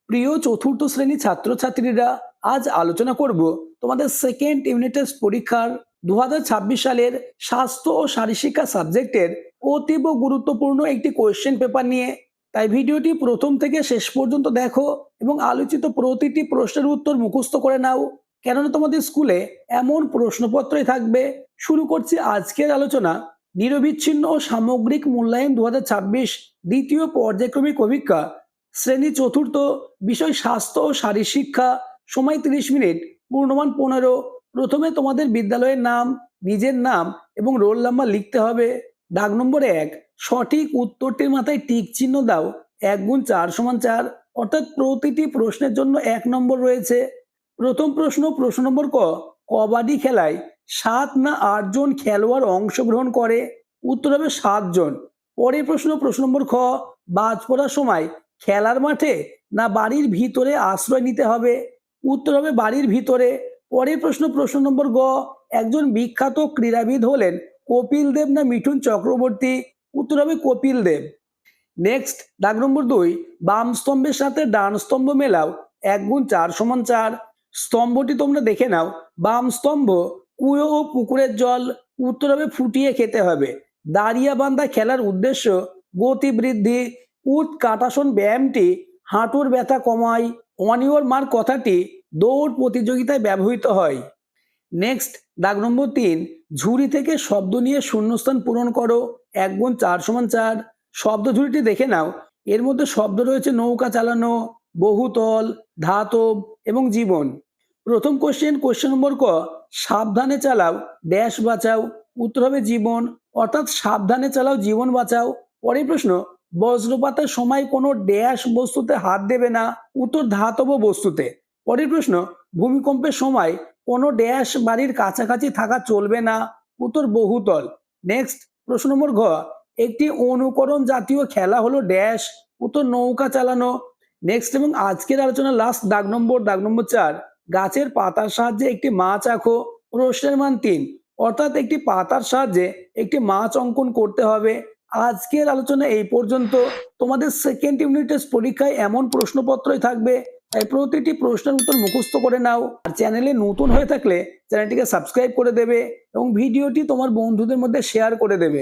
প্রিয় চতুর্থ শ্রেণী ছাত্রছাত্রীরা, আজ আলোচনা করব তোমাদের সেকেন্ড ইউনিট টেস্ট পরীক্ষার 2026 সালের স্বাস্থ্য ও শারীরশিক্ষা সাবজেক্টের অতীব গুরুত্বপূর্ণ একটি কোয়েশ্চেন পেপার নিয়ে। তাই ভিডিওটি প্রথম থেকে শেষ পর্যন্ত দেখো এবং আলোচিত প্রতিটি প্রশ্নের উত্তর মুখস্থ করে নাও, কেননা তোমাদের স্কুলে এমন প্রশ্নপত্রই থাকবে। শুরু করছি আজকের আলোচনা। নিরবিচ্ছিন্ন ও সামগ্রিক মূল্যায়ন 2026 দ্বিতীয় পর্যায়ক্রমিক অভিজ্ঞতা, শ্রেণী চতুর্থ, বিষয় স্বাস্থ্য ও শারীর শিক্ষা, সময় 30 মিনিট, পূর্ণমান 15। প্রথমে তোমাদের বিদ্যালয়ের নাম, নিজের নাম এবং রোল নাম্বার লিখতে হবে। দাগ নম্বর 1, সঠিক উত্তরটির মাথায় টিক চিহ্ন দাও। 1 গুণ 4 সমান 4, অর্থাৎ প্রতিটি প্রশ্নের জন্য 1 নম্বর রয়েছে। প্রথম প্রশ্ন, প্রশ্ন নম্বর ক, কবাডি খেলায় 7 না 8 জন খেলোয়াড় অংশগ্রহণ করে? উত্তর হবে 7 জন। পরের প্রশ্ন, প্রশ্ন নম্বর খ, বাজ পড়ার সময় খেলার মাঠে না বাড়ির ভিতরে আশ্রয় নিতে হবে? উত্তর হবে বাড়ির ভিতরে। পরের প্রশ্ন, প্রশ্ন নম্বর গ, একজন বিখ্যাত ক্রীড়াবিদ হলেন কপিল দেব না মিঠুন চক্রবর্তী? উত্তর হবে কপিল দেব। নেক্সট, দাগ নম্বর 2, বাম স্তম্ভের সাথে ডান স্তম্ভ মেলাও। 1 গুণ 4 সমান 4। স্তম্ভটি তোমরা দেখে নাও। বাম স্তম্ভ, কুয়ো ও পুকুরের জল। উত্তর হবে ফুটিয়ে খেতে হবে। দাঁড়িয়া বান্ধা খেলার উদ্দেশ্য গতি বৃদ্ধি। উট কাটাসন ব্যায়ামটি হাঁটুর ব্যথা কমায়। অন ইওর মার্ক কথাটি দৌড় প্রতিযোগিতায় ব্যবহৃত হয়। নেক্সট, দাগ নম্বর 3, ঝুড়ি থেকে শব্দ নিয়ে শূন্যস্থান পূরণ করো। 1 গুণ 4 সমান 4। শব্দ ঝুড়িটি দেখে নাও। এর মধ্যে শব্দ রয়েছে নৌকা চালানো, বহুতল, ধাতব এবং জীবন। প্রথম কোশ্চেন, কোশ্চেন নম্বর ক, সাবধানে চালাও ড্যাশ বাঁচাও। উত্তর হবে জীবন, অর্থাৎ সাবধানে চালাও জীবন বাঁচাও। পরের প্রশ্ন, বজ্রপাতের সময় কোনো ড্যাশ বস্তুতে হাত দেবে না। উত্তর ধাতব বস্তুতে। পরের প্রশ্ন, ভূমিকম্পের সময় কোনো ড্যাশ বাড়ির কাছাকাছি থাকা চলবে না। উত্তর বহুতল। নেক্সট, প্রশ্ন নম্বর ঘ, একটি অনুকরণ জাতীয় খেলা হলো ড্যাশ। উত্তর নৌকা চালানো। নেক্সট এবং আজকের আলোচনার লাস্ট দাগ নম্বর 4, গাছের পাতার সাহায্যে একটি মাছ আঁকো। প্রশ্নের মান 3, অর্থাৎ একটি পাতার সাহায্যে একটি মাছ অঙ্কন করতে হবে। আজকের আলোচনা এই পর্যন্ত। তোমাদের সেকেন্ড ইউনিট টেস্ট পরীক্ষায় এমন প্রশ্নপত্রই থাকবে, তাই প্রতিটি প্রশ্নের উত্তর মুখস্থ করে নাও। আর চ্যানেলে নতুন হয়ে থাকলে চ্যানেলটিকে সাবস্ক্রাইব করে দেবে এবং ভিডিওটি তোমার বন্ধুদের মধ্যে শেয়ার করে দেবে।